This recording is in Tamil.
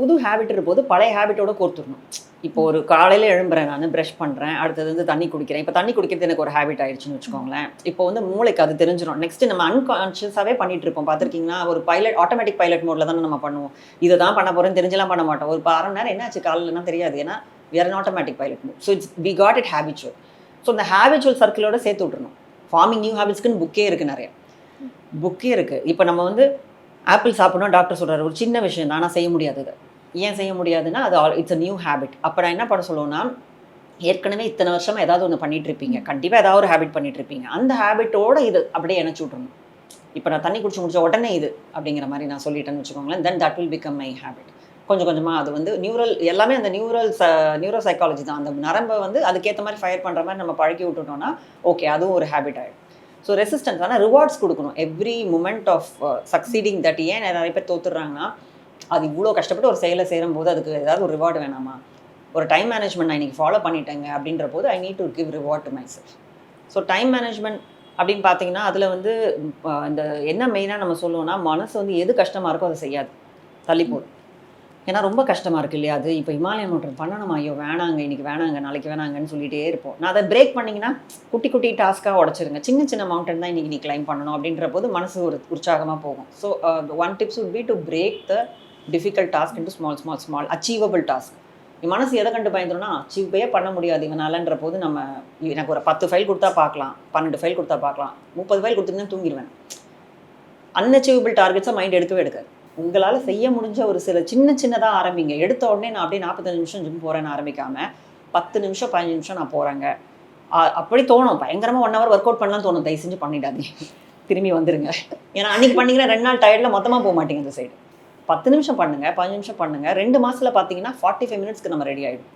புது ஹேபிட் இருப்போது பழைய ஹேபிட்டோட கோர்த்துடணும். இப்போ ஒரு காலையில் எழும்புறேன், நான் ப்ரஷ் பண்ணுறேன், அடுத்தது வந்து தண்ணி குடிக்கிறேன். இப்போ தண்ணி குடிக்கிறது எனக்கு ஒரு ஹேபிட் ஆயிடுச்சுன்னு வச்சுக்கோங்களேன். இப்போ வந்து மூளைக்கு அது தெரிஞ்சிடும். நெக்ஸ்ட் நம்ம அன்கான்ஷியஸாகவே பண்ணிட்டு இருப்போம். பார்த்துருக்கீங்கன்னா ஒரு பைலட் ஆட்டோமேட்டிக் பைலட் மோட்ல தானே நம்ம பண்ணுவோம். இதை தான் பண்ண போகிறேன்னு தெரிஞ்செல்லாம் பண்ண மாட்டோம். ஒரு 1/2 மணி நேரம் என்னாச்சு காலையிலனா தெரியாது. ஏன்னா we are an automatic pilot mode. So we got it habitual. So இந்த ஹேபிச்சுவல் சர்க்கிளோட சேர்த்து விட்டுருணும். ஃபார்மிங் நியூ ஹேபிட்ஸ்க்குன்னு புக்கே இருக்குது, நிறைய புக்கே இருக்குது. இப்போ நம்ம வந்து ஆப்பிள் சாப்பிடணும் டாக்டர் சொல்கிறார், ஒரு சின்ன விஷயம் தான், ஆனால் செய்ய முடியாது. அது ஏன் செய்ய முடியாதுன்னா அது இட்ஸ் அ நியூ ஹேபிட். அப்போ நான் என்ன பண்ண சொல்லுவேன்னா, ஏற்கனவே இத்தனை வருஷமாக ஏதாவது ஒன்று பண்ணிட்டு இருப்பீங்க, கண்டிப்பாக ஏதாவது ஒரு ஹேபிட் பண்ணிட்டு இருப்பீங்க. அந்த ஹேபிட்டோட இது அப்படியே இணைச்சி விட்றணும். இப்போ நான் தண்ணி குடிச்சு முடிச்ச உடனே இது அப்படிங்கிற மாதிரி நான் சொல்லிட்டேன்னு வச்சுக்கோங்களேன். Then that will become my habit. கொஞ்சம் கொஞ்சமாக அது வந்து நியூரல் எல்லாமே அந்த நியூரோ சைக்காலஜி தான். அந்த நரம்பை வந்து அதுக்கேற்ற மாதிரி ஃபயர் பண்ணுற மாதிரி நம்ம பழக்கி விட்டுட்டோம்னா ஓகே, அதுவும் ஒரு ஹேபிட் ஆகிடும். ஸோ ரெசிஸ்டன்ஸ் ஆனால் ரிவார்ட்ஸ் கொடுக்கணும் every moment of succeeding that. ஏன் நிறைய பேர் தோத்துடுறாங்கன்னா, அது இவ்வளோ கஷ்டப்பட்டு ஒரு செயலை சேரும் போது அதுக்கு ஏதாவது ஒரு ரிவார்டு வேணாமா? ஒரு டைம் மேனேஜ்மெண்ட் நான் இன்றைக்கி ஃபாலோ பண்ணிட்டேங்க அப்படின்ற போது I need to give reward to my self. So time management அப்படின்னு பார்த்தீங்கன்னா அதில் வந்து இந்த என்ன மெயினாக நம்ம சொல்லுவோம்னா, மனசு வந்து எது கஷ்டமாக இருக்கோ அதை செய்யாது, தள்ளி போடும். ஏன்னா ரொம்ப கஷ்டமாக இருக்குது இல்லையா? அது இப்போ இமாலயன் மவுண்டன் பண்ணணுமா, ஐயோ வேணாங்க, இன்றைக்கி வேணாங்க, நாளைக்கு வேணாங்கன்னு சொல்லிகிட்டே இருப்போம். நான் அதை பிரேக் பண்ணிங்கன்னா குட்டி குட்டி டாஸ்க்காக உடச்சிருங்க. சின்ன சின்ன மவுண்டன் தான் இன்றைக்கி நீ கிளைம் பண்ணணும் அப்படின்ற போது மனசு ஒரு உற்சாகமாக போகும். So one tips would be to break the difficult task into small achievable task. மனசு எதை கண்டு பயந்துடும்னா, அச்சீவே பண்ண முடியாது இவனாலன்ற போது நம்ம எனக்கு ஒரு 10 ஃபைல் கொடுத்தா பார்க்கலாம், 12 ஃபைல் கொடுத்தா பார்க்கலாம், 30 ஃபைல் கொடுத்தீங்கன்னா தூங்கிடுவேன். அன்அச்சீவபிள் டார்கெட்ஸை மைண்ட் எடுக்கவே எடுக்காது. உங்களால் செய்ய முடிஞ்ச ஒரு சில சின்னதாக ஆரம்பிங்க. எடுத்த உடனே நான் அப்படியே 45 நிமிஷம் ஜிம் போகிறேன்னு ஆரம்பிக்காமல் 10 நிமிஷம் 15 நிமிஷம் நான் போகிறேங்க அப்படி தோணும். பயங்கரமாக 1 ஹவர் ஒர்க் அவுட் பண்ணலாம் தோணும். தயவு செஞ்சு பண்ணிடாதீங்க, திரும்பி வந்துடுங்க. ஏன்னா அன்றைக்கி பண்ணிங்கன்னா 2 நாள் டயர்டில் மொத்தமாக போக மாட்டீங்க அந்த சைடு. 10 நிமிஷம் பண்ணுங்கள், 15 நிமிஷம் பண்ணுங்கள். 2 மாதத்தில் பார்த்தீங்கன்னா 45 மினிட்ஸ்க்கு நம்ம ரெடி ஆகிடும்.